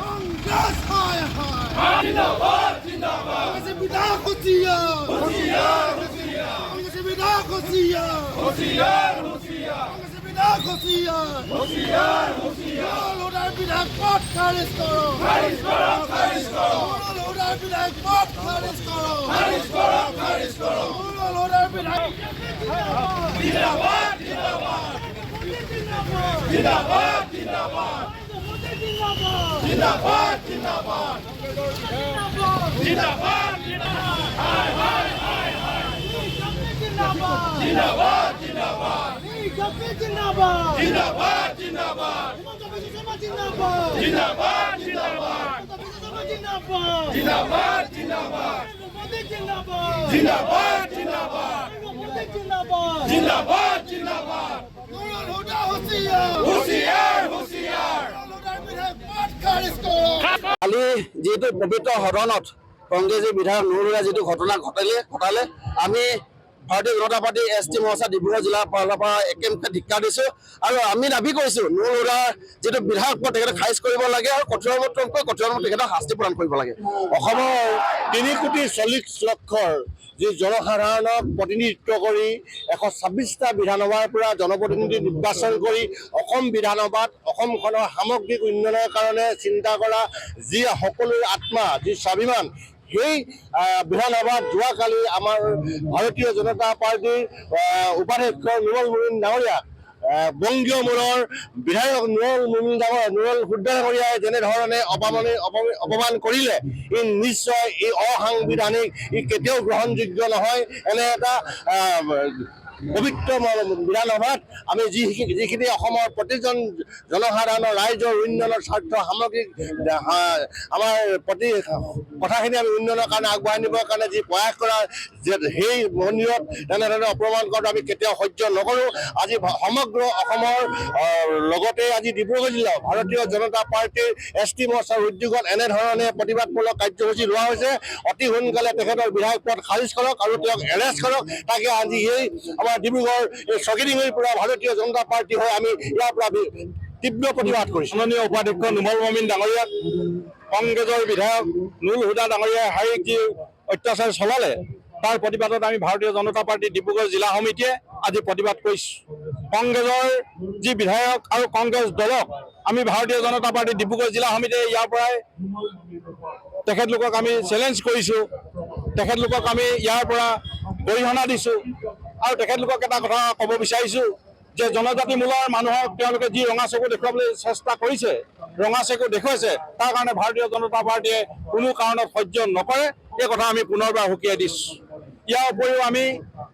Congress high high. Jindabad, jindabad. Congress विधायक होशियार, होशियार, होशियार. Congress विधायक होशियार, होशियार, होशियार. Congress विधायक होशियार, होशियार, होशियार. लोडार विधायक पद खारिज करो, खारिज करो, खारिज करो. लोडार विधायक पद खारिज करो, खारिज करो, खारिज करो. लोडार विधायक जिंदाबाद, जिंदाबाद. जिंदाबाद, जिंदाबाद. जिंदाबाद, जिंदाबाद. जिंदाबाद, जिंदाबाद. हाय हाय हाय हाय. जिंदाबाद, जिंदाबाद. जिंदाबाद, जिंदाबाद. जिंदाबाद, जिंदाबाद. जिंदाबाद, जिंदाबाद. जिंदाबाद, जिंदाबाद. जिंदाबाद, जिंदाबाद. जिंदाबाद, जिंदाबाद. होशियार, होशियार. কালি যেহেতু পবিত্ৰ সদনত কংগ্ৰেছী বিধায়ক নুৰুলে যিটো ঘটনা ঘটালে আমি ভাৰতীয় জনতা পাৰ্টি ST মৰ্চা ডিব্ৰুগড় জিলাৰ ফালৰ পৰা একেমুখে ধিক্কাৰ দিছোঁ আৰু আমি দাবী কৰিছোঁ নুৰুলাৰ যিটো বিধায়ক পদ তেখেতে খাৰিজ কৰিব লাগে আৰু কঠোৰতমকৈ তেখেতক শাস্তি প্ৰদান কৰিব লাগে। অসমৰ 3,40,00,000 যি জনসাধাৰণক প্ৰতিনিধিত্ব কৰি 126টা বিধানসভাৰ পৰা জনপ্ৰতিনিধি নিৰ্বাচন কৰি অসম বিধানসভাত অসমখনৰ সামগ্ৰিক উন্নয়নৰ কাৰণে চিন্তা কৰা যি সকলোৰে আত্মা যি স্বাভিমান সেই বিধানসভাত যোৱাকালি আমাৰ ভাৰতীয় জনতা পাৰ্টীৰ উপাধ্যক্ষ নুৰুল মুমিন ডাঙৰীয়া বংগীয় মূলৰ বিধায়ক নুৰুল হুদা ডাঙৰীয়াই যেনেধৰণে অপমান কৰিলে ই নিশ্চয় ই অসাংবিধানিক, ই কেতিয়াও গ্ৰহণযোগ্য নহয়। এনে এটা পবিত্ৰ বিধানসভাত আমি যিখিনি অসমৰ প্ৰতিজন জনসাধাৰণৰ ৰাইজৰ উন্নয়নৰ স্বাৰ্থ সামগ্ৰিক আমাৰ প্ৰতি কথাখিনি আমি উন্নয়নৰ কাৰণে আগবঢ়াই নিবৰ কাৰণে যি প্ৰয়াস কৰা সেই মন্দিৰত তেনেধৰণে অপমান কৰাটো আমি কেতিয়াও সহ্য নকৰোঁ। আজি সমগ্ৰ অসমৰ লগতে আজি ডিব্ৰুগড় জিলাও ভাৰতীয় জনতা পাৰ্টীৰ ST মৰ্চাৰ উদ্যোগত এনেধৰণে প্ৰতিবাদমূলক কাৰ্যসূচী লোৱা হৈছে। অতি সোনকালে তেখেতৰ বিধায়ক পদ খাৰিজ কৰক আৰু তেওঁক এৰেষ্ট কৰক। তাকে আজি এই আমাৰ ডিব্ৰুগড় এই চকিডিঙিৰ পৰা ভাৰতীয় জনতা পাৰ্টি হৈ আমি ইয়াৰ পৰা তীব্ৰ প্ৰতিবাদ কৰিছোঁ। মাননীয় উপাধ্যক্ষ নুৰুল মুমিন ডাঙৰীয়াক কংগ্ৰেছৰ বিধায়ক নুৰুল হুদা ডাঙৰীয়াই শাৰীৰিক যি অত্যাচাৰ চলালে তাৰ প্ৰতিবাদত আমি ভাৰতীয় জনতা পাৰ্টি ডিব্ৰুগড় জিলা সমিতিয়ে আজি প্ৰতিবাদ কৰিছোঁ। কংগ্ৰেছৰ যি বিধায়ক আৰু কংগ্ৰেছ দলক আমি ভাৰতীয় জনতা পাৰ্টি ডিব্ৰুগড় জিলা সমিতিয়ে ইয়াৰ পৰাই তেখেতলোকক আমি চেলেঞ্জ কৰিছোঁ। তেখেতলোকক আমি ইয়াৰ পৰা গৰিহণা দিছোঁ আৰু তেখেতলোকক এটা কথা ক'ব বিচাৰিছোঁ যে জনজাতি মূলৰ মানুহক তেওঁলোকে যি ৰঙা চকু দেখুৱাবলৈ চেষ্টা কৰিছে, ৰঙা চকু দেখুৱাইছে, তাৰ কাৰণে ভাৰতীয় জনতা পাৰ্টীয়ে কোনো কাৰণত সহ্য নকৰে। এই কথা আমি পুনৰবাৰ সকীয়াই দিছোঁ। ইয়াৰ উপৰিও আমি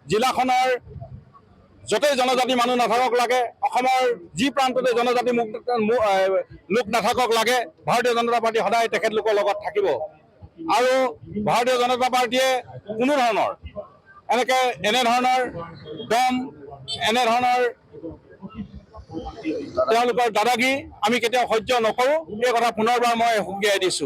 জিলাখনৰ য'তেই জনজাতি মানুহ নাথাকক লাগে, অসমৰ যি প্ৰান্ততে জনজাতি লোক নাথাকক লাগে, ভাৰতীয় জনতা পাৰ্টী সদায় তেখেতলোকৰ লগত থাকিব আৰু ভাৰতীয় জনতা পাৰ্টীয়ে কোনো ধৰণৰ এনেধৰণৰ দম এনেধৰণৰ তেওঁলোকৰ দাদাগিৰি আমি কেতিয়াও সহ্য নকৰোঁ। এই কথা পুনৰবাৰ মই সকীয়াই দিছোঁ।